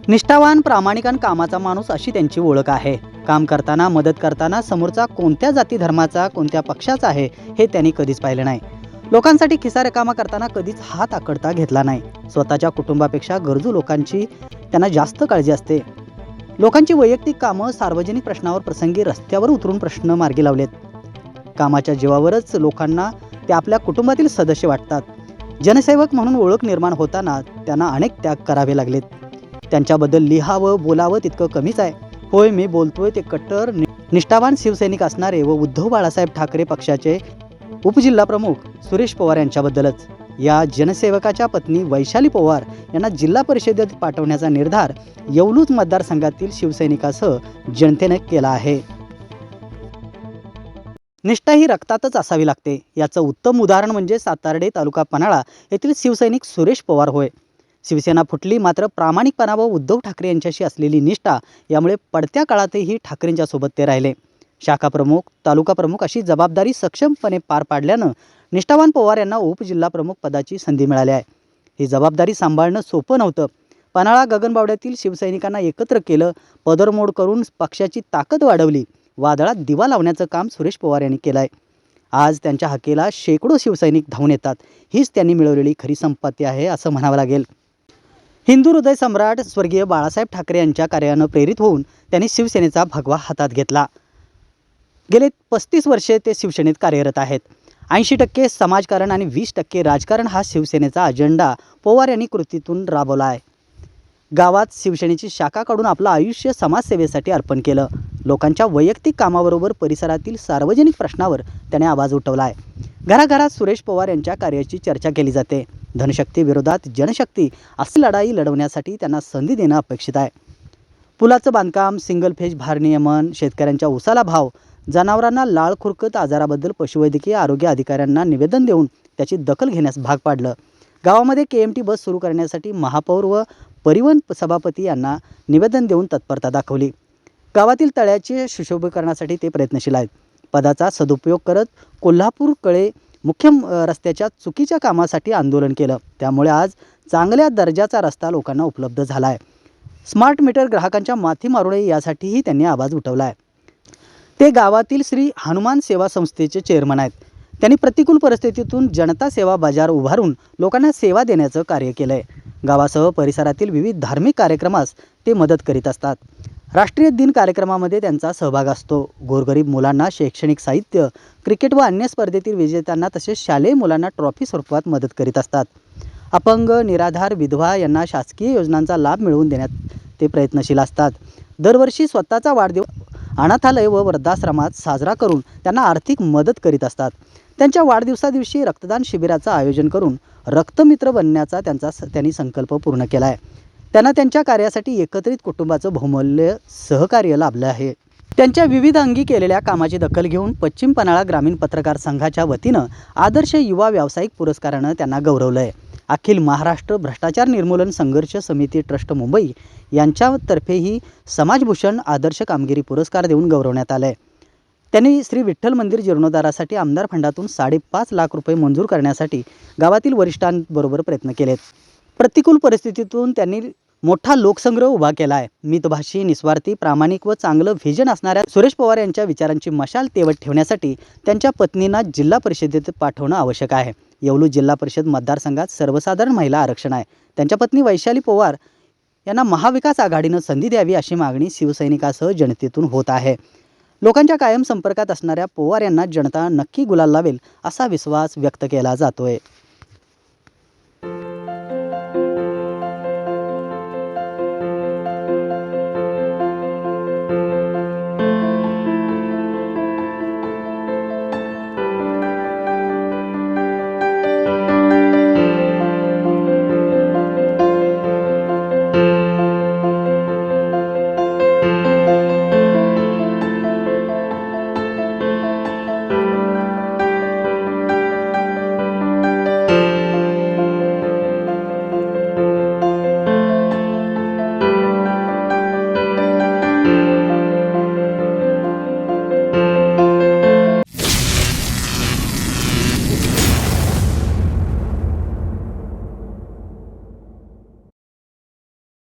निष्ठावान, प्रामाणिक आणि कामाचा माणूस अशी त्यांची ओळख आहे. काम करताना, मदत करताना समोरचा कोणत्या जाती धर्माचा, कोणत्या पक्षाचा आहे हे त्यांनी कधीच पाहिलं नाही. लोकांसाठी खिसा रिकामा करताना कधीच हात आखडता घेतला नाही. स्वतःच्या कुटुंबापेक्षा गरजू लोकांची त्यांना जास्त काळजी असते. लोकांची वैयक्तिक कामं, सार्वजनिक प्रश्नावर प्रसंगी रस्त्यावर उतरून प्रश्न मार्गी लावलेत. कामाच्या जीवावरच लोकांना ते आपल्या कुटुंबातील सदस्य वाटतात. जनसेवक म्हणून ओळख निर्माण होताना त्यांना अनेक त्याग करावे लागलेत. त्यांच्याबद्दल लिहावं, बोलावं तितकं कमीच आहे. होय, मी बोलतोय ते कट्टर निष्ठावान शिवसैनिक असणारे व उद्धव बाळासाहेब ठाकरे पक्षाचे उपजिल्हाप्रमुख सुरेश पवार यांच्याबद्दलच. या जनसेवकाच्या पत्नी वैशाली पवार यांना जिल्हा परिषदेत पाठवण्याचा निर्धार येवलूज मतदारसंघातील शिवसैनिकासह जनतेने केला आहे. निष्ठा ही रक्तातच असावी लागते. याचं उत्तम उदाहरण म्हणजे सातार्डे तालुका पन्हाळा येथील शिवसैनिक सुरेश पवार होय. शिवसेना फुटली, मात्र प्रामाणिकपणा व उद्धव ठाकरे यांच्याशी असलेली निष्ठा यामुळे पडत्या काळातही ठाकरेंच्या सोबत ते राहिले. शाखा प्रमुख, तालुका प्रमुख अशी जबाबदारी सक्षमपणे पार पाडल्यानं निष्ठावान पवार यांना उपजिल्हाप्रमुख पदाची संधी मिळाली आहे. ही जबाबदारी सांभाळणं सोपं नव्हतं. पन्हाळा गगनबावड्यातील शिवसैनिकांना एकत्र केलं, पदरमोड करून पक्षाची ताकद वाढवली. वादळात दिवा लावण्याचं काम सुरेश पवार यांनी केलं आहे. आज त्यांच्या हाकेला शेकडो शिवसैनिक धावून येतात. हीच त्यांनी मिळवलेली खरी संपत्ती आहे असं म्हणावं लागेल. हिंदू हृदय सम्राट स्वर्गीय बाळासाहेब ठाकरे यांच्या कार्यानं प्रेरित होऊन त्यांनी शिवसेनेचा भगवा हातात घेतला. गेले 35 वर्षे ते शिवसेनेत कार्यरत आहेत. 80% समाजकारण आणि 20% राजकारण हा शिवसेनेचा अजेंडा पवार यांनी कृतीतून राबवला आहे. गावात शिवसेनेची शाखा काढून आपलं आयुष्य समाजसेवेसाठी अर्पण केलं. लोकांच्या वैयक्तिक कामाबरोबर परिसरातील सार्वजनिक प्रश्नावर त्याने आवाज उठवला आहे. घराघरात सुरेश पवार यांच्या कार्याची चर्चा केली जाते. धनशक्ती विरोधात जनशक्ती अशी लढाई लढवण्यासाठी त्यांना संधी देणं अपेक्षित आहे. पुलाचं बांधकाम, सिंगल फेज भार नियमन, शेतकऱ्यांच्या उसाला भाव, जनावरांना लाळ खुरकत आजाराबद्दल पशुवैद्यकीय आरोग्य अधिकाऱ्यांना निवेदन देऊन त्याची दखल घेण्यास भाग पाडलं. गावामध्ये KMT बस सुरू करण्यासाठी महापौर व परिवहन सभापती यांना निवेदन देऊन तत्परता दाखवली. गावातील तळ्याचे सुशोभीकरणासाठी ते प्रयत्नशील आहेत. पदाचा सदुपयोग करत कोल्हापूर-कळे मुख्य रस्त्याच्या चुकीच्या कामासाठी आंदोलन केलं. त्यामुळे आज चांगल्या दर्जाचा रस्ता लोकांना उपलब्ध झाला आहे. स्मार्ट मीटर ग्राहकांच्या माथी मारू नये यासाठीही त्यांनी आवाज उठवला आहे. ते गावातील श्री हनुमान सेवा संस्थेचे चेअरमन आहेत. त्यांनी प्रतिकूल परिस्थितीतून जनता सेवा बाजार उभारून लोकांना सेवा देण्याचं कार्य केलं आहे. गावासह परिसरातील विविध धार्मिक कार्यक्रमास ते मदत करीत असतात. राष्ट्रीय दिन कार्यक्रमामध्ये त्यांचा सहभाग असतो. गोरगरीब मुलांना शैक्षणिक साहित्य, क्रिकेट व अन्य स्पर्धेतील विजेत्यांना तसेच शालेय मुलांना ट्रॉफी स्वरूपात मदत करीत असतात. अपंग, निराधार, विधवा यांना शासकीय योजनांचा लाभ मिळवून देण्यात ते प्रयत्नशील असतात. दरवर्षी स्वतःचा वाढदिवस अनाथालय व वृद्धाश्रमात साजरा करून त्यांना आर्थिक मदत करीत असतात. त्यांच्या वाढदिवसादिवशी रक्तदान शिबिराचं आयोजन करून रक्तमित्र बनण्याचा त्यांनी संकल्प पूर्ण केला आहे. त्यांना त्यांच्या कार्यासाठी एकत्रित कुटुंबाचं बहुमूल्य सहकार्य लाभलं आहे. त्यांच्या विविध अंगी केलेल्या कामाची दखल घेऊन पश्चिम पन्हाळा ग्रामीण पत्रकार संघाच्या वतीनं आदर्श युवा व्यावसायिक पुरस्कारानं त्यांना गौरवलं आहे. अखिल महाराष्ट्र भ्रष्टाचार निर्मूलन संघर्ष समिती ट्रस्ट मुंबई यांच्यातर्फेही समाजभूषण आदर्श कामगिरी पुरस्कार देऊन गौरवण्यात आलं आहे. त्यांनी श्री विठ्ठल मंदिर जीर्णोद्धारासाठी आमदार फंडातून 5.5 लाख रुपये मंजूर करण्यासाठी गावातील वरिष्ठांबरोबर प्रयत्न केलेत. प्रतिकूल परिस्थितीतून त्यांनी मोठा लोकसंग्रह उभा केला आहे. मितभाषी, निस्वार्थी, प्रामाणिक व चांगलं व्हिजन असणाऱ्या सुरेश पवार यांच्या विचारांची मशाल तेवत ठेवण्यासाठी त्यांच्या पत्नींना जिल्हा परिषदेत पाठवणं आवश्यक आहे. येवलूज जिल्हा परिषद मतदारसंघात सर्वसाधारण महिला आरक्षण आहे. त्यांच्या पत्नी वैशाली पवार यांना महाविकास आघाडीनं संधी द्यावी अशी मागणी शिवसैनिकासह जनतेतून होत आहे. लोकांच्या कायम संपर्कात असणाऱ्या पवार यांना जनता नक्की गुलाल लावेल असा विश्वास व्यक्त केला जातोय.